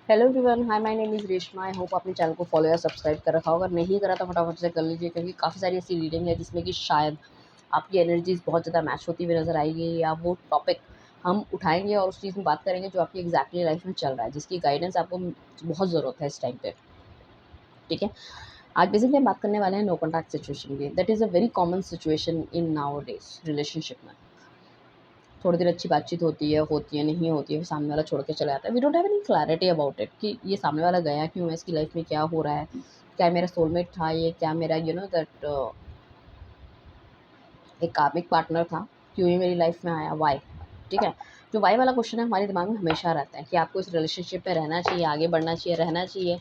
Hello everyone, hi my name is Reshma. I hope आपने channel को follow या subscribe कर रखा होगा। अगर नहीं करा तो फटाफट से कर लीजिए, क्योंकि काफ़ी सारी ऐसी रीडिंग है जिसमें कि शायद आपकी एनर्जीज बहुत ज़्यादा मैच होती हुई नज़र आएगी, या वो टॉपिक हम उठाएंगे और उस चीज़ में बात करेंगे जो आपकी एग्जैक्टली लाइफ में चल रहा है, जिसकी गाइडेंस आपको बहुत ज़रूरत है इस टाइम पे। ठीक है, आज बेसिकली हम बात करने वाले हैं नो कॉन्टैक्ट सिचुएशन की। That is a very common situation in now days relationship में। थोड़ी देर अच्छी बातचीत होती है, नहीं होती है, फिर सामने वाला छोड़ के चला जाता है। We don't have any clarity about it कि ये सामने वाला गया क्यों है, इसकी लाइफ में क्या हो रहा है, क्या मेरा सोलमेट था ये, क्या मेरा दैट एक कार्मिक पार्टनर था, क्यों ये मेरी लाइफ में आया, वाई। ठीक है, जो वाई वाला क्वेश्चन है हमारे दिमाग में हमेशा रहता है कि आपको इस रिलेशनशिप में रहना चाहिए, आगे बढ़ना चाहिए, रहना चाहिए,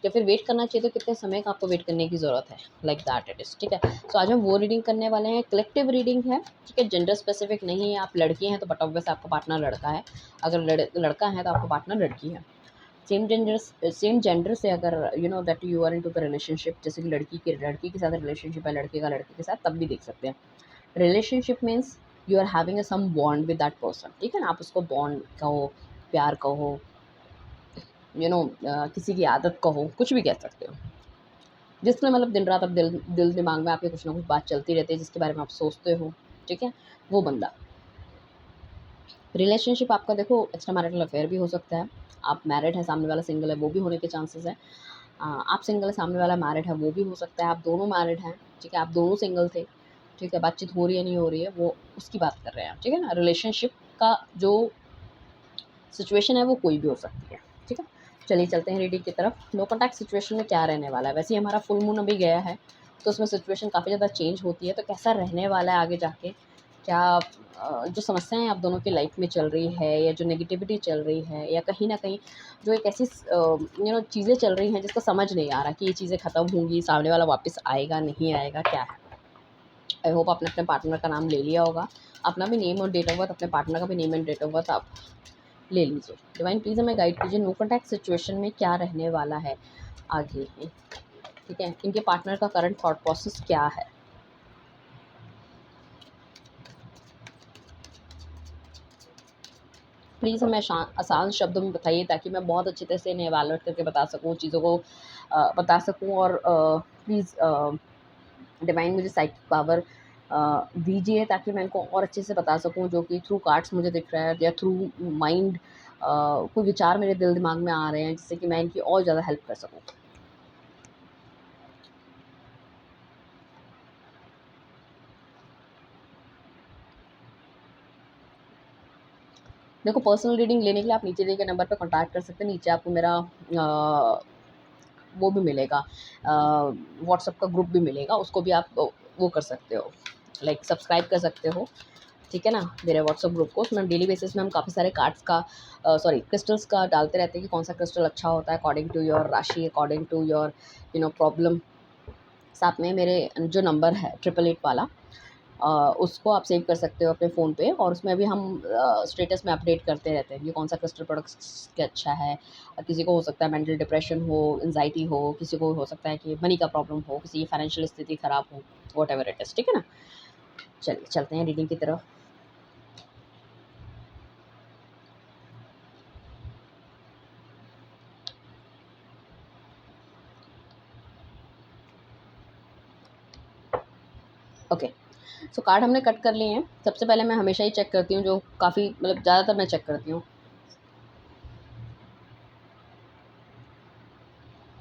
या फिर वेट करना चाहिए, तो कितने समय का आपको वेट करने की ज़रूरत है, लाइक दैट इट इज़। ठीक है, तो आज हम वो रीडिंग करने वाले हैं, कलेक्टिव रीडिंग है। ठीक है, जेंडर स्पेसिफिक नहीं है। आप लड़की हैं तो बट ऑब्वियस आपका पार्टनर लड़का है, अगर लड़का है तो आपका पार्टनर लड़की है। सेम जेंडर से अगर that you are into the relationship, जैसे कि लड़की के साथ रिलेशनशिप है, लड़के का लड़के के साथ, तब भी देख सकते हैं। Relationship means you are having a some bond with that person. ठीक है ना, आप उसको बॉन्ड कहो, प्यार कहो, किसी की आदत कहो, कुछ भी कह सकते हो, जिसमें मतलब दिन रात अब दिल दिल दिमाग में आपके कुछ ना कुछ बात चलती रहती है, जिसके बारे में आप सोचते हो। ठीक है, वो बंदा। रिलेशनशिप आपका देखो एक्स्ट्रा मैरिटल अफेयर भी हो सकता है। आप मैरिड है, सामने वाला सिंगल है, वो भी होने के चांसेस है। आप सिंगल है, सामने वाला मैरिड है, वो भी हो सकता है। आप दोनों मैरिड हैं, ठीक है, आप दोनों सिंगल थे, ठीक है, बातचीत हो रही है नहीं हो रही है, वो उसकी बात कर रहे हैं। ठीक है ना, रिलेशनशिप का जो सिचुएशन है वो कोई भी हो सकती है। ठीक है, चलिए चलते हैं रीडिंग की तरफ। नो कॉन्टैक्ट सिचुएशन में क्या रहने वाला है? वैसे ही हमारा फुल मून अभी गया है, तो उसमें सिचुएशन काफ़ी ज़्यादा चेंज होती है, तो कैसा रहने वाला है आगे जाके, क्या जो समस्याएं आप दोनों की लाइफ में चल रही है, या जो नेगेटिविटी चल रही है, या कहीं ना कहीं जो एक ऐसी चीज़ें चल रही हैं जिसका समझ नहीं आ रहा कि ये चीज़ें ख़त्म होंगी, सामने वाला वापस आएगा नहीं आएगा, क्या है। आई होप आपने अपने पार्टनर का नाम ले लिया होगा, अपना भी नेम और डेट ऑफ बर्थ, अपने पार्टनर का भी name and date of birth आप ले लीजिए। डिवाइन प्लीज़ हमें गाइड कीजिए, नो कॉन्टैक्ट सिचुएशन में क्या रहने वाला है आगे। ठीक है, इनके पार्टनर का करंट थॉट प्रोसेस क्या है। प्लीज़ हमें आसान शब्दों में बताइए, ताकि मैं बहुत अच्छी तरह से इन्हें एवैल्यूएट करके बता सकूँ, चीज़ों को बता सकूँ। और प्लीज़ डिवाइन मुझे साइकिक पावर दीजिए, ताकि मैं इनको और अच्छे से बता सकूँ, जो कि थ्रू कार्ड्स मुझे दिख रहा है, या थ्रू माइंड कोई विचार मेरे दिल दिमाग में आ रहे हैं, जिससे कि मैं इनकी और ज़्यादा हेल्प कर सकूँ। देखो, पर्सनल रीडिंग लेने के लिए आप नीचे दिए गए नंबर पे कॉन्टैक्ट कर सकते हैं। नीचे आपको मेरा वो भी मिलेगा, व्हाट्सएप का ग्रुप भी मिलेगा, उसको भी आप वो कर सकते हो, लाइक सब्सक्राइब कर सकते हो। ठीक है ना, मेरे व्हाट्सएप ग्रुप को। उसमें डेली बेसिस में हम काफ़ी सारे कार्ड्स का क्रिस्टल्स का डालते रहते हैं कि कौन सा क्रिस्टल अच्छा होता है अकॉर्डिंग टू योर राशि, अकॉर्डिंग टू योर प्रॉब्लम। साथ में मेरे जो नंबर है 888 वाला, उसको आप सेव कर सकते हो अपने फ़ोन पे, और उसमें भी हम स्टेटस में अपडेट करते रहते हैं कि कौन सा क्रिस्टल प्रोडक्ट्स के अच्छा है। किसी को हो सकता है मेंटल डिप्रेशन हो, एंजाइटी हो, किसी को हो सकता है कि मनी का प्रॉब्लम हो, किसी की फाइनेंशियल स्थिति खराब हो, वॉट एवर इट इज़। ठीक है ना, चलिए चलते हैं रीडिंग की तरफ। ओके, सो कार्ड हमने कट कर लिए हैं। सबसे पहले मैं हमेशा ही चेक करती हूँ, जो काफ़ी मतलब ज़्यादातर मैं चेक करती हूँ।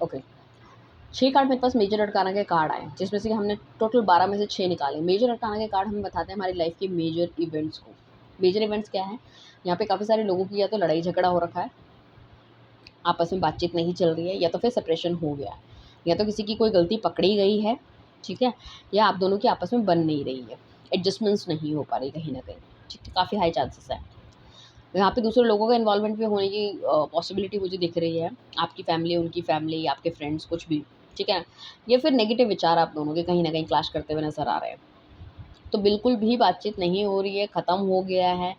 ओके, 6 कार्ड मेरे पास मेजर अरकाना के कार्ड आए, जिसमें से कि हमने टोटल 12 में से 6 निकाले। मेजर अरकाना के कार्ड हमें बताते हैं हमारी लाइफ के मेजर इवेंट्स को। मेजर इवेंट्स क्या है? यहाँ पे काफ़ी सारे लोगों की या तो लड़ाई झगड़ा हो रखा है, आपस में बातचीत नहीं चल रही है, या तो फिर सेपरेशन हो गया है, या तो किसी की कोई गलती पकड़ी गई है, ठीक है, या आप दोनों की आपस में बन नहीं रही है, एडजस्टमेंट्स नहीं हो पा रही कहीं न कहीं। ठीक है, काफ़ी हाई चांसेस है। यहाँ पे दूसरे लोगों का इन्वॉल्वमेंट भी होने की पॉसिबिलिटी मुझे दिख रही है। आपकी फैमिली, उनकी फैमिली, आपके फ्रेंड्स, कुछ भी, ठीक है? या फिर नेगेटिव विचार आप दोनों के कहीं न कहीं क्लैश करते हुए नज़र आ रहे हैं। तो बिल्कुल भी बातचीत नहीं हो रही है, ख़त्म हो गया है,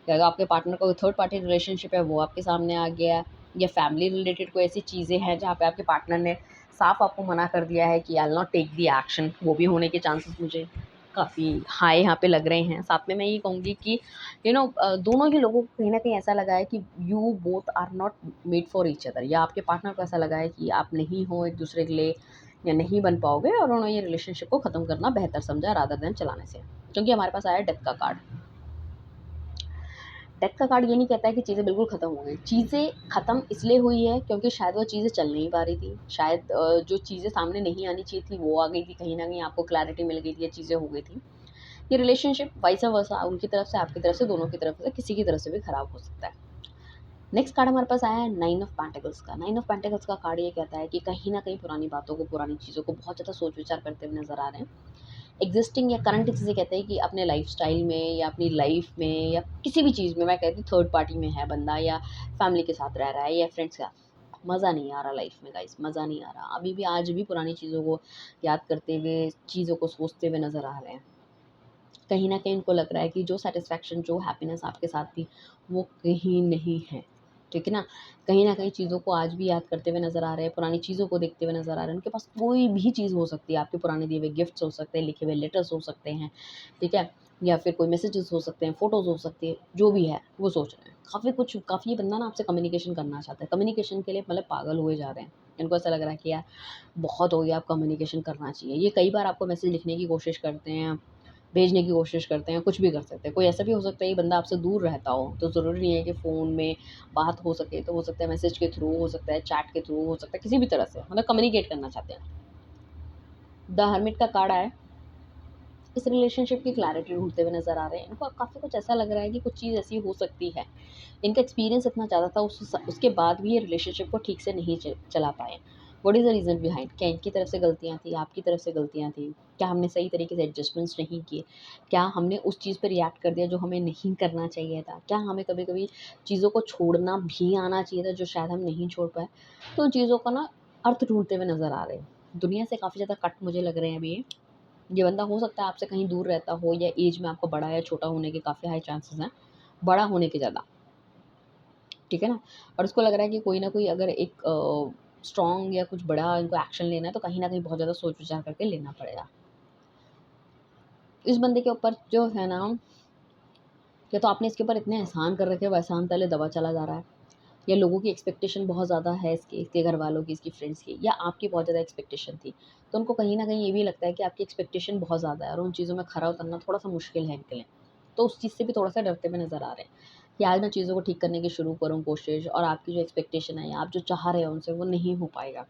या अगर आपके पार्टनर का कोई थर्ड पार्टी रिलेशनशिप है, वो आपके सामने आ गया है, या फैमिली रिलेटेड कोई ऐसी चीज़ें हैं जहाँ पे आपके पार्टनर ने साफ आपको मना कर दिया है कि I will not take the action, वो भी होने के चांसेस मुझे काफ़ी हाई यहाँ पे लग रहे हैं। साथ में मैं ये कहूँगी कि दोनों ही लोगों को कहीं न कहीं ऐसा लगा है कि you both are not made for each other, या आपके पार्टनर को ऐसा लगा है कि आप नहीं हो एक-दूसरे के लिए या नहीं बन पाओगे, और उन्होंने ये रिलेशनशिप को ख़त्म करना बेहतर समझा रादर देन चलाने से। क्योंकि हमारे पास आया डेथ का कार्ड। डेथ का कार्ड ये नहीं कहता है कि चीज़ें बिल्कुल ख़त्म हो गई। चीज़ें ख़त्म इसलिए हुई है क्योंकि शायद वो चीज़ें चल नहीं पा रही थी। शायद जो चीज़ें सामने नहीं आनी चाहिए थी वो आ गई थी, कहीं न कहीं आपको क्लैरिटी मिल गई थी या चीज़ें हो गई थी। ये रिलेशनशिप वाइस वर्सा उनकी तरफ से, आपकी तरफ से, दोनों की तरफ से, किसी की तरफ से भी ख़राब हो सकता है। नेक्स्ट कार्ड हमारे पास आया है नाइन ऑफ पेंटिकल्स का। नाइन ऑफ पेंटिकल्स का कार्ड ये कहता है कि कहीं न कहीं पुरानी बातों को, पुरानी चीज़ों को बहुत ज़्यादा सोच-विचार करते हुए नज़र आ रहे हैं। एग्जिस्टिंग या करंट चीज़ें कहते हैं कि अपने लाइफ़स्टाइल में या अपनी लाइफ़ में या किसी भी चीज़ में, मैं कहती हूँ थर्ड पार्टी में है बंदा, या फैमिली के साथ रह रहा है या फ्रेंड्स के साथ। मज़ा नहीं आ रहा लाइफ़ में गाइस, मज़ा नहीं आ रहा। अभी भी आज भी पुरानी चीज़ों को याद करते हुए, चीज़ों को सोचते हुए नज़र आ रहे हैं। कहीं न कहीं उनको लग रहा है कि जो सैटिस्फैक्शन, जो हैप्पीनेस आपके साथ थी, वो कहीं नहीं है। ठीक है ना? कहीं न कहीं चीज़ों को आज भी याद करते हुए नज़र आ रहे हैं, पुरानी चीज़ों को देखते हुए नज़र आ रहे हैं। उनके पास कोई भी चीज़ हो सकती है, आपके पुराने दिए हुए गिफ्ट्स हो सकते हैं, लिखे हुए लेटर्स हो सकते हैं, ठीक है? या फिर कोई मैसेजेस हो सकते हैं, फ़ोटोज़ हो सकती है, जो भी है, वो सोच रहे हैं। काफ़ी ये बंदा ना आपसे कम्युनिकेशन करना चाहता है। कम्युनिकेशन के लिए मतलब पागल हुए जा रहे हैं। इनको ऐसा लग रहा है कि यार बहुत हो गया, अब कम्युनिकेशन करना चाहिए। ये कई बार आपको मैसेज लिखने की कोशिश करते हैं, भेजने की कोशिश करते हैं, कुछ भी कर सकते हैं। कोई ऐसा भी हो सकता है ये बंदा आपसे दूर रहता हो, तो ज़रूरी नहीं है कि फ़ोन में बात हो सके, तो हो सकता है मैसेज के थ्रू, हो सकता है चैट के थ्रू, हो सकता है किसी भी तरह से, मतलब कम्युनिकेट करना चाहते हैं। द हर्मिट का कार्ड आया है। इस रिलेशनशिप की क्लैरिटी ढूँढते हुए नज़र आ रहे हैं। इनको काफ़ी कुछ ऐसा लग रहा है कि कुछ चीज़ ऐसी हो सकती है। इनका एक्सपीरियंस इतना ज़्यादा था, उसके बाद भी ये रिलेशनशिप को ठीक से नहीं चला पाए। What is the reason behind? क्या इनकी तरफ से गलतियाँ थी? आपकी तरफ से गलतियाँ थी? क्या हमने सही तरीके से एडजस्टमेंट्स नहीं किए? क्या हमने उस चीज़ पे रिएक्ट कर दिया जो हमें नहीं करना चाहिए था? क्या हमें कभी-कभी चीज़ों को छोड़ना भी आना चाहिए था जो शायद हम नहीं छोड़ पाए? तो उन चीज़ों का ना अर्थ ढूँढते हुए नज़र आ रहे हैं। दुनिया से काफ़ी ज़्यादा कट मुझे लग रहे हैं अभी ये। ये बंदा हो सकता है आपसे कहीं दूर रहता हो, या एज में आपको बड़ा या छोटा होने के काफ़ी हाई चांसेस हैं, बड़ा होने के ज़्यादा, ठीक है ना? और उसको लग रहा है कि कोई ना कोई अगर एक स्ट्रॉन्ग या कुछ बड़ा इनको एक्शन लेना है, तो कहीं न कहीं बहुत ज़्यादा सोच-विचार करके लेना पड़ेगा। इस बंदे के ऊपर जो है ना, या तो आपने इसके ऊपर इतने एहसान कर रखे हैं, वो एहसान तले दबा चला जा रहा है, या लोगों की एक्सपेक्टेशन बहुत ज़्यादा है इसके घरवालों की, इसकी फ्रेंड्स की, या आपकी बहुत ज़्यादा एक्सपेक्टेशन थी। तो उनको कहीं न कहीं ये भी लगता है कि आपकी एक्सपेक्टेशन बहुत ज़्यादा है और उन चीज़ों में खरा उतरना थोड़ा-सा मुश्किल है इनके लिए। तो उस चीज़ से भी थोड़ा-सा डरते हुए नज़र आ रहे हैं कि आज मैं चीज़ों को ठीक करने की शुरू करूँ कोशिश, और आपकी जो एक्सपेक्टेशन है या आप जो चाह रहे हो उनसे, वो नहीं हो पाएगा।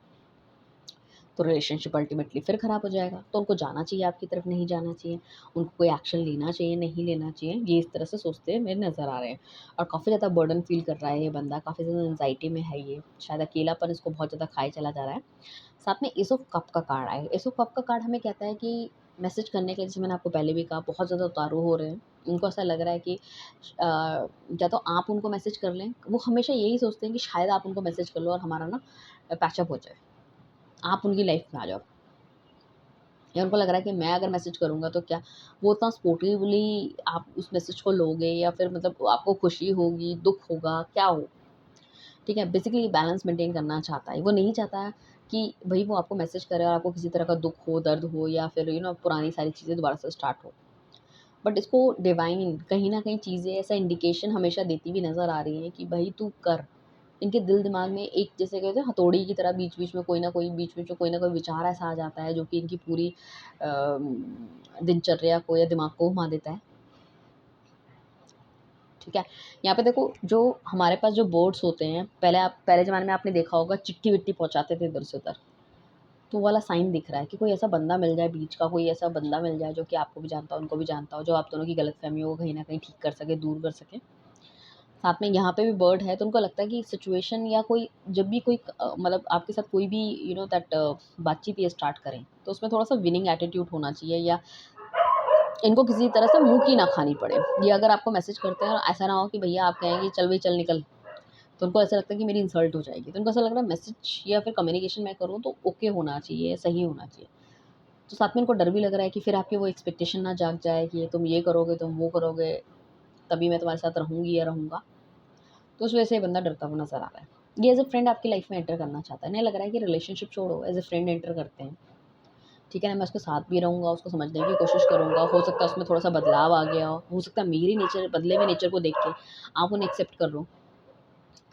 तो रिलेशनशिप अल्टीमेटली फिर ख़राब हो जाएगा। तो उनको जाना चाहिए, आपकी तरफ नहीं जाना चाहिए, उनको कोई एक्शन लेना चाहिए, नहीं लेना चाहिए, ये इस तरह से सोचते हुए मेरे नज़र आ रहे हैं। और काफ़ी ज़्यादा बर्डन फ़ील कर रहा है ये बंदा, काफ़ी ज़्यादा एंग्ज़ायटी में है ये, शायद अकेलापन इसको बहुत ज़्यादा खाए चला जा रहा है। साथ में एस ऑफ कप का कार्ड आया है। एस ऑफ कप का कार्ड हमें कहता है कि मैसेज करने के लिए, जैसे मैंने आपको पहले भी कहा, बहुत ज़्यादा उतारू हो रहे हैं। उनको ऐसा लग रहा है कि या तो आप उनको मैसेज कर लें, वो हमेशा यही सोचते हैं कि शायद आप उनको मैसेज कर लो और हमारा ना पैचअप हो जाए, आप उनकी लाइफ़ में आ जाओ। या उनको लग रहा है कि मैं अगर मैसेज करूँगा तो क्या वो उतना स्पोर्टिवली आप उस मैसेज को लोगे, या फिर मतलब आपको खुशी होगी, दुःख होगा, क्या हो? ठीक है? बेसिकली बैलेंस मेंटेन करना चाहता है। वो नहीं चाहता कि भई वो आपको मैसेज करे और आपको किसी तरह का दुःख हो, दर्द हो, या फिर पुरानी सारी चीज़ें दोबारा से स्टार्ट हो। बट इसको डिवाइन कहीं न कहीं चीज़ें ऐसा इंडिकेशन हमेशा देती हुई नज़र आ रही हैं कि भई तू कर। इनके दिल-दिमाग में एक, जैसे कहते हैं हथौड़ी की तरह, बीच-बीच में कोई ना कोई विचार ऐसा आ जाता है जो कि इनकी पूरी दिनचर्या को या दिमाग को घुमा देता है। ठीक है? यहाँ पे देखो, जो हमारे पास जो बोर्ड्स होते हैं, पहले ज़माने में आपने देखा होगा चिट्ठी-विट्ठी पहुँचाते थे इधर से उधर। तो वो वाला साइन दिख रहा है कि कोई ऐसा बंदा मिल जाए, बीच का कोई ऐसा बंदा मिल जाए जो कि आपको भी जानता हो, उनको भी जानता हो, जो आप दोनों की गलतफ़हमियों को कहीं न कहीं ठीक कर सके, दूर कर सके। साथ में यहाँ पे भी बर्ड है, तो उनको लगता है कि सिचुएशन या कोई जब भी कोई मतलब आपके साथ कोई भी दैट बातचीत ये स्टार्ट करें, तो उसमें थोड़ा-सा विनिंग एटीट्यूड होना चाहिए, या इनको किसी तरह से मुँह की ना खानी पड़े। ये अगर आपको मैसेज करते हैं और ऐसा ना हो कि भैया आप कहें कि चल भई चल निकल, तो उनको ऐसा लगता है कि मेरी इंसल्ट हो जाएगी। तो उनको ऐसा लग रहा है मैसेज या फिर कम्युनिकेशन मैं करूँ तो ओके होना चाहिए, सही होना चाहिए। तो साथ में इनको डर भी लग रहा है कि फिर आपकी वो एक्सपेक्टेशन ना जाग जाए कि तुम ये करोगे, तुम वो करोगे, तभी मैं तुम्हारे साथ रहूँगी या रहूँगा। तो उस वजह से ये बंदा डरता हुआ नज़र आ रहा है। ये एज़ अ फ्रेंड आपकी लाइफ़ में एंटर करना चाहता है। इन्हें लग रहा है कि रिलेशनशिप छोड़ो, एज़ अ फ्रेंड एंटर करते हैं। ठीक है ना? मैं उसके साथ भी रहूँगा, उसको समझने की कोशिश करूँगा, हो सकता है उसमें थोड़ा-सा बदलाव आ गया हो सकता है मेरी नेचर बदले हुए नेचर को देख के आप उन्हें एक्सेप्ट कर लो।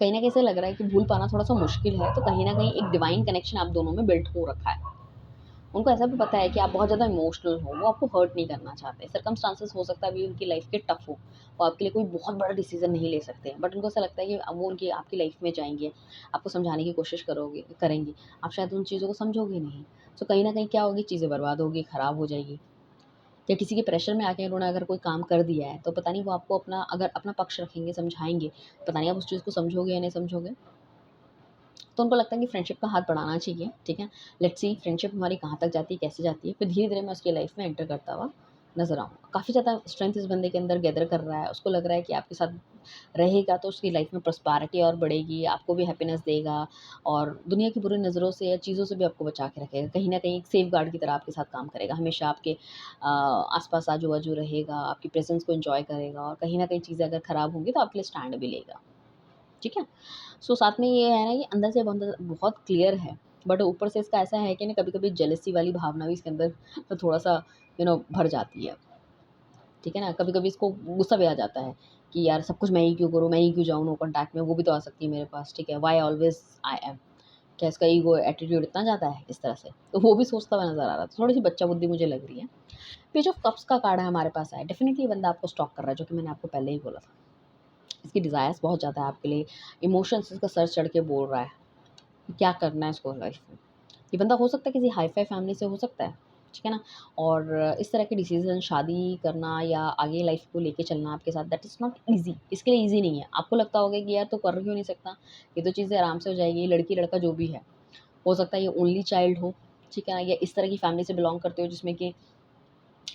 कहीं न कहीं ऐसा लग रहा है कि भूल पाना थोड़ा-सा मुश्किल है, तो कहीं न कहीं एक डिवाइन कनेक्शन आप दोनों में बिल्ड हो रखा है। उनको ऐसा भी पता है कि आप बहुत ज़्यादा इमोशनल हो, वो आपको हर्ट नहीं करना चाहते। सर्कमस्टांसेस हो सकता है अभी उनकी लाइफ़ के टफ़ हो, वो आपके लिए कोई बहुत बड़ा डिसीज़न नहीं ले सकते हैं, बट उनको ऐसा लगता है कि अब वो उनकी आपकी लाइफ़ में जाएँगे, आपको समझाने की कोशिश करेंगे, आप शायद उन चीज़ों को समझोगे नहीं। सो कहीं न कहीं क्या होगी, चीज़ें बर्बाद होगी, खराब हो जाएगी। या किसी के प्रेशर में आके उन्होंने अगर कोई काम कर दिया है, तो पता नहीं वो आपको अपना पक्ष रखेंगे, समझाएँगे, पता नहीं आप उस चीज़ को समझोगे या नहीं समझोगे। तो उनको लगता है कि फ्रेंडशिप का हाथ बढ़ाना चाहिए, ठीक है? लेट्स सी फ्रेंडशिप हमारी कहाँ तक जाती है, कैसे जाती है, फिर धीरे-धीरे मैं उसकी लाइफ़ में एंटर करता हुआ नज़र आऊँगा। काफ़ी ज़्यादा स्ट्रेंथ इस बंदे के अंदर गैदर कर रहा है, उसको लग रहा है कि आपके साथ रहेगा तो उसकी लाइफ़ में प्रॉस्पेरिटी और बढ़ेगी, आपको भी हैप्पीनेस देगा और दुनिया की बुरी नज़रों से या चीज़ों से भी आपको बचा के रखेगा। कहीं न कहीं एक सेफगार्ड की तरह आपके साथ काम करेगा, हमेशा आपके आस-पास आजू-बाजू रहेगा, आपकी प्रेज़ेंस को एन्जॉय करेगा और कहीं न कहीं चीज़ें अगर खराब होंगी तो आपके लिए स्टैंड भी लेगा, ठीक है? सो साथ में ये है ना कि अंदर से बंदा बहुत क्लियर है, बट ऊपर से इसका ऐसा है कि ना कभी-कभी जेलसी वाली भावना भी इसके अंदर थोड़ा-सा भर जाती है, ठीक है ना? कभी-कभी इसको गुस्सा भी आ जाता है कि यार सब कुछ मैं ही क्यों करूँ, मैं ही क्यों जाऊँ नो कॉन्टैक्ट में, वो भी तो आ सकती है मेरे पास, ठीक है? Why always I am? क्या इसका ईगो एटीट्यूड इतना ज़्यादा है इस तरह से? तो वो भी सोचता हुआ नज़र आ रहा था, थोड़ी-सी बच्चा बुद्धि मुझे लग रही है। पेज ऑफ कप्स का कार्ड है हमारे पास आया, डेफ़िनिटली बंदा आपको स्टॉक कर रहा है, जो कि मैंने आपको पहले ही बोला था। इसकी डिज़ायर्स बहुत ज़्यादा है आपके लिए, इमोशंस इसका सर चढ़ के बोल रहा है, कि क्या करना है इसको लाइफ़ में। ये बंदा हो सकता है किसी हाई-फ़ाई फ़ैमिली से हो सकता है, ठीक है ना? और इस तरह के डिसीज़न शादी करना या आगे लाइफ़ को लेके चलना आपके साथ दैट इज़ नॉट ईज़ी, इसके लिए ईज़ी नहीं है। आपको लगता होगा कि यार तू कर क्यों नहीं सकता? ये तो चीज़ें आराम से हो जाएगी, लड़की-लड़का जो भी है। हो सकता है ये ओनली चाइल्ड हो, ठीक है ना? या इस तरह की फ़ैमिली से बिलॉन्ग करते हो जिसमें कि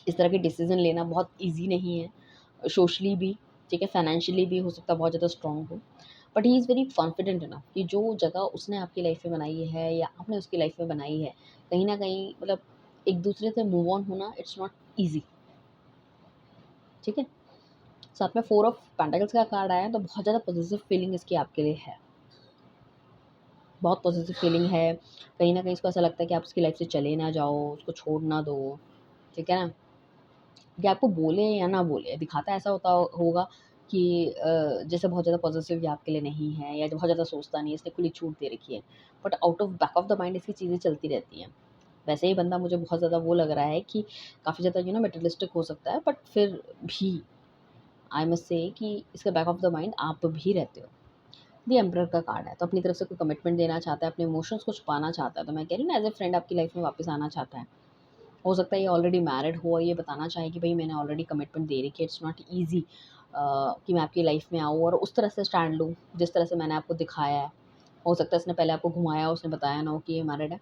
इस तरह के डिसीज़न लेना बहुत ईज़ी नहीं है, सोशली भी, ठीक है? फाइनेंशियली भी हो सकता है बहुत ज़्यादा स्ट्रॉन्ग हो। But he is very confident enough कि जो जगह उसने आपकी लाइफ़ में बनाई है या आपने उसकी लाइफ़ में बनाई है, कहीं न कहीं एक-दूसरे से मूव ऑन होना इट्स नॉट ईज़ी, ठीक है? साथ में 4 ऑफ पेंटाकल्स का कार्ड आया है, तो बहुत ज़्यादा पॉज़िटिव फीलिंग इसकी आपके लिए है। बहुत पॉज़िटिव फीलिंग है, कहीं न कहीं इसको ऐसा लगता है कि आप उसकी लाइफ़ से चले ना जाओ, उसको छोड़ ना दो, ठीक है ना? कि आपको बोले या ना बोले, दिखाता ऐसा होता होगा कि जैसे बहुत ज़्यादा पॉज़ेसिव ये आपके लिए नहीं है या बहुत ज़्यादा सोचता नहीं है, इसने खुली छूट दे रखी है। But out of back of the mind इसकी चीज़ें चलती रहती हैं। वैसे ही बंदा मुझे बहुत ज़्यादा वो लग रहा है कि काफ़ी ज़्यादा मटेरियलिस्टिक हो सकता है, बट फिर भी आई मस्ट से कि इसके बैक ऑफ द माइंड आप भी रहते हो। द एम्परर का कार्ड है, तो अपनी तरफ से कोई कमिटमेंट देना चाहता है, अपने इमोशंस को छुपाना चाहता है, तो मैं कह रही हूँ ना एज़ अ फ्रेंड आपकी लाइफ़ में वापस आना चाहता है। हो सकता है ये ऑलरेडी मैरिड हो और ये बताना चाहे कि भई मैंने ऑलरेडी कमिटमेंट दे रखी है, इट्स नॉट ईज़ी कि मैं आपकी लाइफ़ में आऊँ और उस तरह से स्टैंड लूँ, जिस तरह से मैंने आपको दिखाया है। हो सकता है इसने पहले आपको घुमाया हो, उसने बताया ना हो कि ये मैरिड है।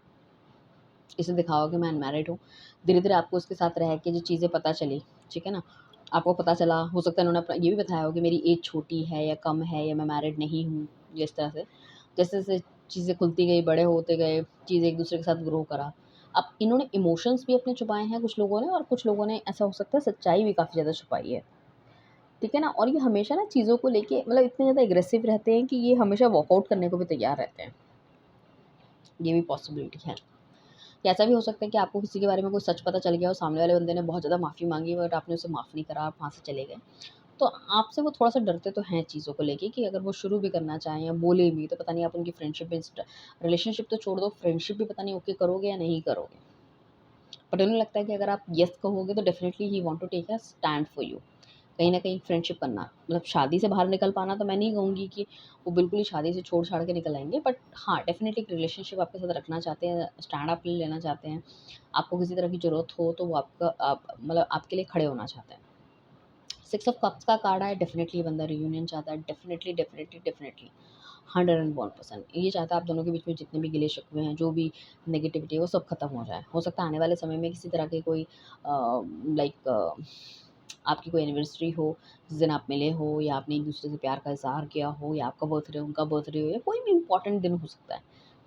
इसने दिखा हो कि मैं अनमैरिड हूँ। धीरे-धीरे आपको उसके साथ रह के जो चीज़ें पता चली, ठीक है ना? आपको पता चला, हो सकता है उन्होंने अपना ये भी बताया हो कि मेरी एज छोटी है या कम है या मैं मैरिड नहीं हूँ, जिस तरह से। जैसे-जैसे चीज़ें खुलती गई, बड़े होते गए, चीज़ें एक-दूसरे के साथ ग्रो करा। अब इन्होंने इमोशंस भी अपने छुपाए हैं कुछ लोगों ने और कुछ लोगों ने ऐसा हो सकता है सच्चाई भी काफ़ी ज़्यादा छुपाई है, ठीक है ना? और ये हमेशा ना चीज़ों को लेके इतने ज़्यादा एग्रेसिव रहते हैं कि ये हमेशा वॉकआउट करने को भी तैयार रहते हैं। ये भी पॉसिबिलिटी है। या ऐसा भी हो सकता है कि आपको किसी के बारे में कोई सच पता चल गया हो, सामने वाले बंदे ने बहुत ज़्यादा माफ़ी माँगी बट आपने उसे माफ़ नहीं करा, आप वहाँ से चले गए। तो आपसे वो थोड़ा-सा डरते तो हैं चीज़ों को लेके कि अगर वो शुरू भी करना चाहें या बोले भी तो पता नहीं आप उनकी फ्रेंडशिप में रिलेशनशिप तो छोड़ दो, फ्रेंडशिप भी पता नहीं ओके करोगे या नहीं करोगे। बट उन्हें लगता है कि अगर आप येस कहोगे तो definitely he want to take a stand for you. कहीं न कहीं फ्रेंडशिप करना शादी से बाहर निकल पाना तो मैं नहीं कहूँगी कि वो बिल्कुल ही शादी से छोड़-छाड़ के निकल आएँगे, बट हाँ, डेफ़िनिटली एक रिलेशनशिप आपके साथ रखना चाहते हैं, स्टैंड आपके लिए लेना चाहते हैं। आपको किसी तरह की ज़रूरत हो तो वो आपका आप आपके लिए खड़े होना चाहते हैं। 6 ऑफ कप्स का कार्ड है, डेफ़िनिटली बंदा रियूनियन चाहता है, डेफ़िनिटली, डेफ़िनिटली, डेफ़िनिटली 101% ये चाहता है आप दोनों के बीच में जितने भी गिले-शिकवे हैं, जो भी नेगेटिविटी है वो सब खत्म हो जाए। हो सकता है आने वाले समय में किसी तरह के कोई आपकी कोई एनिवर्सरी हो, जिस दिन आप मिले हो या आपने एक-दूसरे से प्यार का इज़हार किया हो या आपका बर्थडे, उनका बर्थडे हो या कोई भी इम्पोर्टेंट दिन हो सकता है।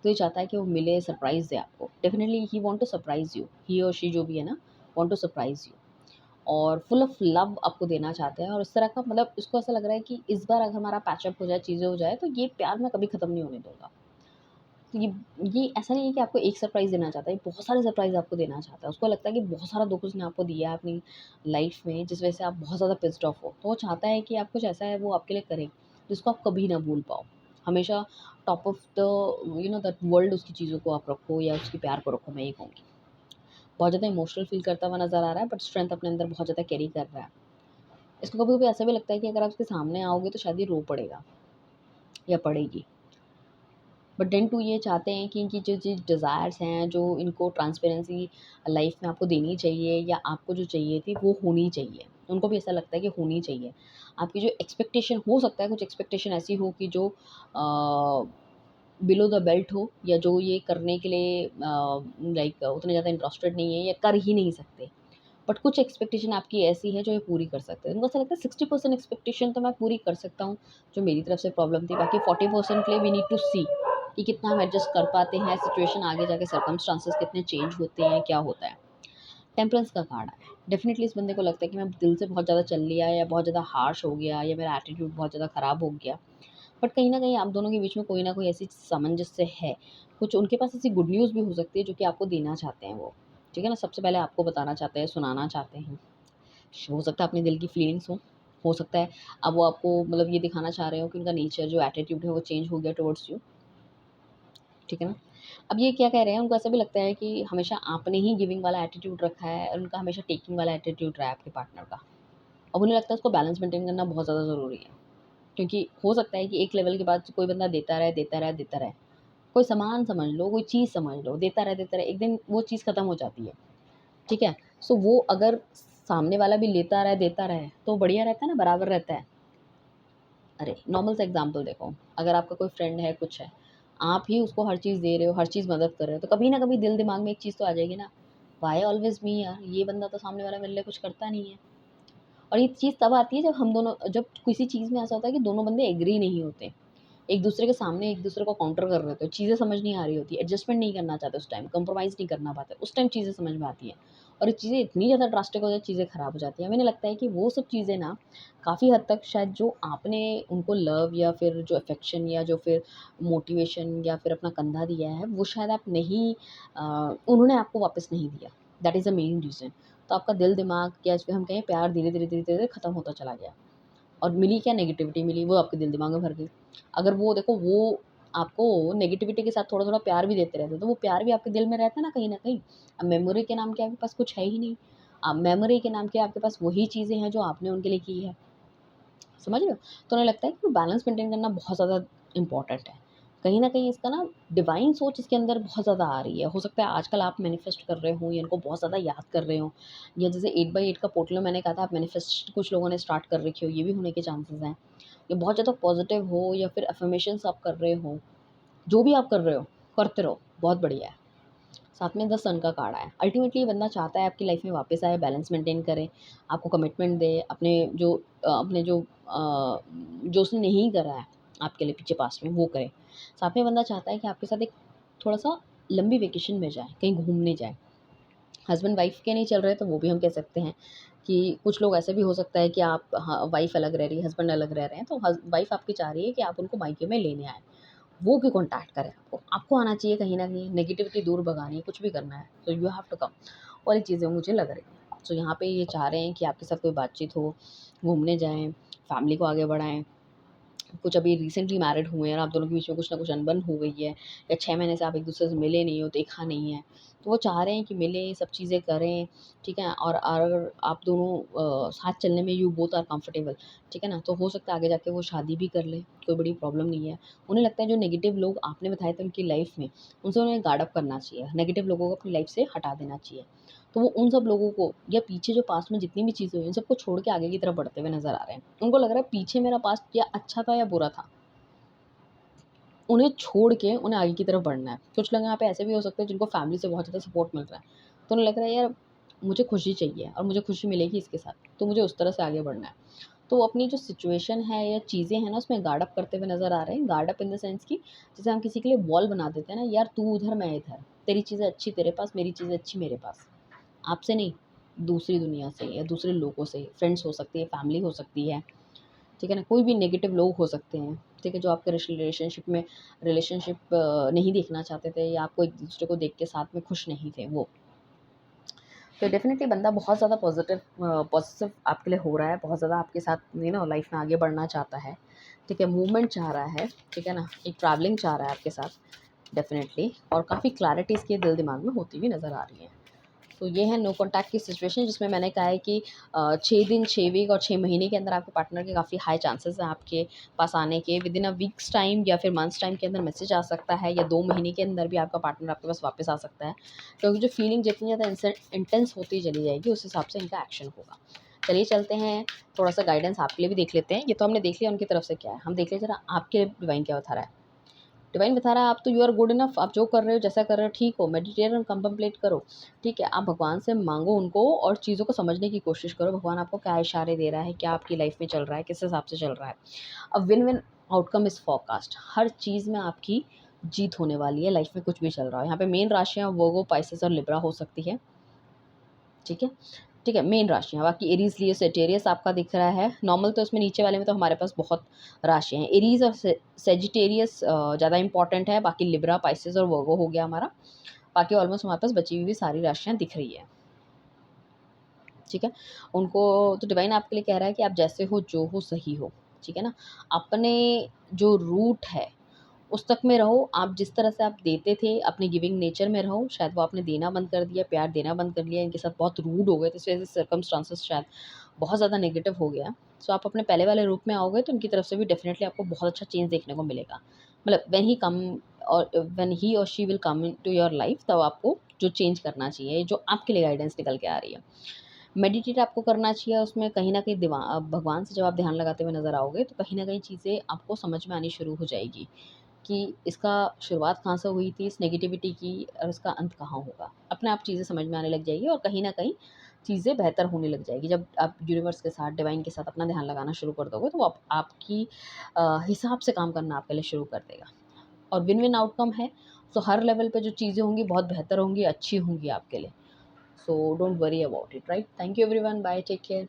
तो ये चाहता है कि वो मिले, सरप्राइज़ दे आपको। Definitely he want to surprise you, he और शी जो भी है ना, वांट टू सरप्राइज़ यू और फुल ऑफ लव आपको देना चाहते हैं और इस तरह का इसको ऐसा लग रहा है कि इस बार अगर हमारा पैचअप हो जाए, चीज़ें हो जाए, तो ये प्यार मैं कभी ख़त्म नहीं होने दूँगा। तो ये ऐसा नहीं है कि आपको एक सरप्राइज़ देना चाहता है, ये बहुत सारे सरप्राइज़ आपको देना चाहता है। उसको लगता है कि बहुत सारा दुःख उसने आपको दिया है अपनी लाइफ़ में, जिस वजह से आप बहुत ज़्यादा पिस्ड ऑफ हो। तो वो चाहता है कि आप कुछ ऐसा है वो आपके लिए करे, जिसको आप कभी ना भूल पाओ। हमेशा top of the that world उसकी चीज़ों को आप रखो या उसके प्यार को रखो, मैं ये कहूँगी। बहुत ज़्यादा इमोशनल फ़ील करता हुआ नज़र आ रहा है, बट स्ट्रेंथ अपने अंदर बहुत ज़्यादा कैरी कर रहा है। इसको कभी-कभी ऐसा भी लगता है कि अगर आप उसके सामने आओगे तो शायद ये रो पड़ेगा या पड़ेगी। बट देन टू ये चाहते हैं कि इनकी जो डिज़ायर्स हैं, जो इनको ट्रांसपेरेंसी लाइफ में आपको देनी चाहिए या आपको जो चाहिए थी वो होनी चाहिए। उनको भी ऐसा लगता है कि होनी चाहिए। आपकी जो एक्सपेक्टेशन हो सकता है कुछ एक्सपेक्टेशन ऐसी हो कि जो बिलो द बेल्ट हो या जो ये करने के लिए लाइक उतने ज़्यादा इंटरेस्टेड नहीं है या कर ही नहीं सकते। बट कुछ एक्सपेक्टेशन आपकी ऐसी है जो ये पूरी कर सकते हैं। उनको ऐसा लगता है 60% एक्सपेक्टेशन तो मैं पूरी कर सकता हूँ, जो मेरी तरफ से प्रॉब्लम थी। बाकी 40% के लिए वी नीड टू सी कि कितना हम एडजस्ट कर पाते हैं, सिचुएशन आगे जाके सर्कमस्टांसेस कितने चेंज होते हैं, क्या होता है। टेम्परेंस का कार्ड है। डेफ़िनिटली इस बंदे को लगता है कि मैं दिल से बहुत ज़्यादा चल लिया या बहुत ज़्यादा हार्श हो गया या मेरा एटीट्यूड बहुत ज़्यादा ख़राब हो गया। बट कहीं न कहीं आप दोनों के बीच में कोई न कोई ऐसी सामंजस्य है। कुछ उनके पास ऐसी गुड न्यूज़ भी हो सकती है जो कि आपको देना चाहते हैं वो। ठीक है ना? सबसे पहले आपको बताना चाहते हैं, सुनाना चाहते हैं। हो सकता है अपने दिल की फीलिंग्स हो सकता है अब वो आपको मतलब ये दिखाना चाह रहे हो कि उनका नेचर जो एटीट्यूड है वो चेंज हो गया टुवर्ड्स यू, ठीक है ना? अब ये क्या कह रहे हैं, उनको ऐसा भी लगता है कि हमेशा आपने ही गिविंग वाला एटीट्यूड रखा है और उनका हमेशा टेकिंग वाला एटीट्यूड रहा है आपके पार्टनर का। अब उन्हें लगता है उसको बैलेंस मेंटेन करना बहुत ज़्यादा ज़रूरी है, क्योंकि हो सकता है कि एक लेवल के बाद कोई बंदा देता रहे, देता रहे, देता रहे। कोई सामान समझ लो, कोई चीज़ समझ लो, देता रहे, एक दिन वो चीज़ खत्म हो जाती है, ठीक है? सो वो अगर सामने वाला भी लेता रहे, देता रहे, तो बढ़िया रहता है ना, बराबर रहता है। अरे! नॉर्मल सा एग्ज़ाम्पल देखो, अगर आपका कोई फ्रेंड है, कुछ है, आप ही उसको हर चीज़ दे रहे हो, हर चीज़ मदद कर रहे हो, तो कभी ना कभी दिल दिमाग में एक चीज़ तो आ जाएगी ना, व्हाई ऑलवेज़ मी यार, ये बंदा तो सामने वाला मेरे लिए कुछ करता नहीं है। और ये चीज़ तब आती है जब किसी चीज़ में ऐसा होता है कि दोनों बंदे एग्री नहीं होते। एक दूसरे के सामने एक दूसरे को काउंटर कर रहे होते हो, चीज़ें समझ नहीं आ रही होती, एडजस्टमेंट नहीं करना चाहते उस टाइम, कंप्रोमाइज़ नहीं करना पाते, उस टाइम चीज़ें समझ में आती हैं। और ये चीज़ें इतनी ज़्यादा ड्रास्टिक हो जाती चीज़ें ख़राब हो जाती हैं। हमें लगता है कि वो सब चीज़ें ना काफ़ी हद तक शायद जो आपने उनको लव या फिर जो अफ़ेक्शन या जो फिर मोटिवेशन या फिर अपना कंधा दिया है, वो शायद आप नहीं उन्होंने आपको वापस नहीं दिया। That is the main reason. तो आपका दिल, दिमाग या इसको हम कहें प्यार धीरे-धीरे ख़त्म होता चला गया। और मिली क्या नेगेटिविटी मिली, वो आपके दिल दिमाग में भर गई। अगर वो देखो वो आपको नेगेटिविटी के साथ थोड़ा-थोड़ा प्यार भी देते रहते, तो वो प्यार भी आपके दिल में रहता है ना कहीं न कहीं। अब मेमोरी के नाम के आपके पास कुछ है ही नहीं। मेमोरी के नाम के आपके पास वही चीज़ें हैं जो आपने उनके लिए की है। समझ रहे हो? तो उन्हें लगता है कि बैलेंस मेंटेन करना बहुत ज़्यादा इम्पोर्टेंट है। कहीं न कहीं इसका ना डिवाइन सोच इसके अंदर बहुत ज़्यादा आ रही है। हो सकता है आजकल आप मैनिफेस्ट कर रहे हो या इनको बहुत ज़्यादा याद कर रहे हो या जैसे 8 बाई 8 का पोर्टल मैंने कहा था आप मैनिफेस्ट कुछ लोगों ने स्टार्ट कर रखी हो, ये भी होने के चांसेज़ हैं। या बहुत ज़्यादा पॉज़िटिव हो या फिर अफ़र्मेशंस आप कर रहे हो, जो भी आप कर रहे हो, करते रहो, बहुत बढ़िया है। साथ में द सन का कार्ड आया। अल्टीमेटली ये बंदा चाहता है आपकी लाइफ़ में वापस आए, बैलेंस मेंटेन करे, आपको कमिटमेंट दे, जो उसने नहीं करा है आपके लिए पीछे पास्ट में, वो करे। साथ में बंदा चाहता है कि आपके साथ एक थोड़ा-सा लंबी वेकेशन में जाए, कहीं घूमने जाए। हस्बैंड वाइफ के नहीं चल रहे तो वो भी हम कह सकते हैं कि कुछ लोग ऐसे भी हो सकता है कि आप हाँ, वाइफ अलग रह रही है, हस्बैंड अलग रह रहे हैं, तो वाइफ आपकी चाह रही है कि आप उनको मायके में लेने आएँ। वो क्यों कॉन्टैक्ट करे आपको? आपको आना चाहिए कहीं न कहीं, नेगेटिविटी दूर भगानी है, कुछ भी करना है, तो यू हैव टू कम। और ये चीज़ें मुझे लग रही हैं। सो यहाँ पे ये चाह रहे हैं कि आपके साथ कोई बातचीत हो, घूमने जाएँ, फैमिली को आगे बढ़ाएँ। कुछ अभी रिसेंटली मैरिड हुए हैं और आप दोनों के बीच में कुछ ना कुछ अनबन हो गई है या 6 महीने से आप एक-दूसरे से मिले नहीं हो, देखा नहीं है। तो वो चाह रहे हैं कि मिलें, सब चीज़ें करें, ठीक है? और अगर आप दोनों साथ चलने में यू बोथ आर कंफर्टेबल, ठीक है ना? तो हो सकता है आगे जाके वो शादी भी कर लें, कोई बड़ी प्रॉब्लम नहीं है। उन्हें लगता है जो नेगेटिव लोग आपने बताए थे उनकी लाइफ़ में, उनसे उन्हें गार्ड अप करना चाहिए, नेगेटिव लोगों को अपनी लाइफ़ से हटा देना चाहिए। तो वो उन सब लोगों को या पीछे जो पास्ट में जितनी भी चीज़ें हुई, उन सबको छोड़ के आगे की तरफ बढ़ते हुए नज़र आ रहे हैं। उनको लग रहा है पीछे मेरा पास्ट या अच्छा था या बुरा था। उन्हें छोड़ के उन्हें आगे की तरफ बढ़ना है। कुछ लोग यहाँ पे ऐसे भी हो सकते हैं जिनको फैमिली से बहुत ज़्यादा सपोर्ट मिल रहा है। तो उन्हें लग रहा है यार मुझे खुशी चाहिए और मुझे खुशी मिलेगी इसके साथ, तो मुझे उस तरह से आगे बढ़ना है। तो वो अपनी जो सिचुएशन है या चीज़ें हैं ना उसमें गार्ड अप करते हुए नज़र आ रहे हैं। Guard up in the sense कि जैसे हम किसी के लिए वॉल बना देते हैं ना, यार तू उधर मैं इधर, तेरी चीज़ें अच्छी तेरे पास, मेरी चीज़ें अच्छी मेरे पास। आपसे नहीं, दूसरी दुनिया से या दूसरे लोगों से, फ्रेंड्स हो सकती है, फैमिली हो सकती है, ठीक है ना? कोई भी नेगेटिव लोग हो सकते हैं, ठीक है, जो आपके रिलेशनशिप नहीं देखना चाहते थे या आपको एक-दूसरे को देख के साथ में खुश नहीं थे वो। तो डेफ़िनेटली बंदा बहुत ज़्यादा पॉज़िटिव आपके लिए हो रहा है, बहुत ज़्यादा आपके साथ लाइफ़ में आगे बढ़ना चाहता है, ठीक है? मूवमेंट चाह रहा है, ठीक है ना? एक ट्रैवलिंग चाह रहा है आपके साथ डेफ़िनेटली, और काफ़ी क्लैरिटी इसके दिल-दिमाग में होती हुई नज़र आ रही है। तो ये है नो कॉन्टैक्ट की सिचुएशन, जिसमें मैंने कहा है कि 6 दिन, 6 वीक और 6 महीने के अंदर आपके पार्टनर के काफ़ी हाई चांसेस हैं आपके पास आने के। विदिन अ वीक्स टाइम या फिर मंथ्स टाइम के अंदर मैसेज आ सकता है, या 2 महीने के अंदर भी आपका पार्टनर आपके पास वापस आ सकता है। क्योंकि जो फीलिंग जितनी ज़्यादा इंटेंस होती चली जाएगी, उस हिसाब से इनका एक्शन होगा। चलिए चलते हैं, थोड़ा-सा गाइडेंस आपके लिए भी देख लेते हैं। ये तो हमने देख लिया उनकी तरफ से क्या है, हम देख लें ज़रा आपके डिवाइन क्या बता रहा है। डिवाइन बता रहा है आप तो यू आर गुड इनफ, आप जो कर रहे हो, जैसा कर रहे हो ठीक हो, मेडिटेट और कंटेम्पलेट करो, ठीक है? आप भगवान से माँगो उनको, और चीज़ों को समझने की कोशिश करो, भगवान आपको क्या इशारे दे रहा है, क्या आपकी लाइफ़ में चल रहा है, किस हिसाब से चल रहा है। अब विन-विन आउटकम इज़ फोरकास्ट, हर चीज़ में आपकी जीत होने वाली है, लाइफ़ में कुछ भी चल रहा हो। यहाँ पे मेन राशियाँ वर्गो, पाइसेस और लिब्रा हो सकती है, ठीक है? ठीक है, मेन राशियाँ। बाकी एरीज़, लियो, सेजिटेरियस आपका दिख रहा है। नॉर्मल तो इसमें नीचे वाले में तो हमारे पास बहुत राशियाँ हैं। एरीज़ और सेजिटेरियस ज़्यादा इंपॉर्टेंट है, बाकी लिब्रा, पाइसेस और वर्गो हो गया हमारा। बाकी ऑलमोस्ट हमारे पास बची हुई भी सारी राशियाँ दिख रही है, ठीक है? उनको तो डिवाइन आपके लिए कह रहा है कि आप जैसे हो, जो हो, सही हो, ठीक है ना? अपने जो रूट है उस तक में रहो। आप जिस तरह से आप देते थे, अपने गिविंग नेचर में रहो। शायद वो आपने देना बंद कर दिया, प्यार देना बंद कर लिया, इनके साथ बहुत रूड हो गए, तो इस वजह से सर्कमस्टांसेस शायद बहुत ज़्यादा नेगेटिव हो गया। सो आप अपने पहले वाले रूप में आओगे तो उनकी तरफ से भी डेफ़िनेटली आपको बहुत अच्छा चेंज देखने को मिलेगा। मतलब व्हेन ही और she will come into your life, तब आपको जो चेंज करना चाहिए, जो आपके लिए गाइडेंस निकल के आ रही है। मेडिटेट आपको करना चाहिए, उसमें कहीं न कहीं भगवान से जब आप ध्यान लगाते हुए नज़र आओगे, तो कहीं न कहीं चीज़ें आपको समझ में आनी शुरू हो जाएगी। कि इसका शुरुआत कहाँ से हुई थी इस नेगेटिविटी की, और इसका अंत कहाँ होगा। अपने आप चीज़ें समझ में आने लग जाएगी, और कहीं न कहीं चीज़ें बेहतर होने लग जाएगी। जब आप यूनिवर्स के साथ, डिवाइन के साथ अपना ध्यान लगाना शुरू कर दोगे, तो वो आपकी हिसाब से काम करना आपके लिए शुरू कर देगा। और विन-विन आउटकम है, सो हर लेवल पे जो चीज़ें होंगी बहुत बेहतर होंगी, अच्छी होंगी आपके लिए। So don't worry about it, right? Thank you everyone, bye, take care.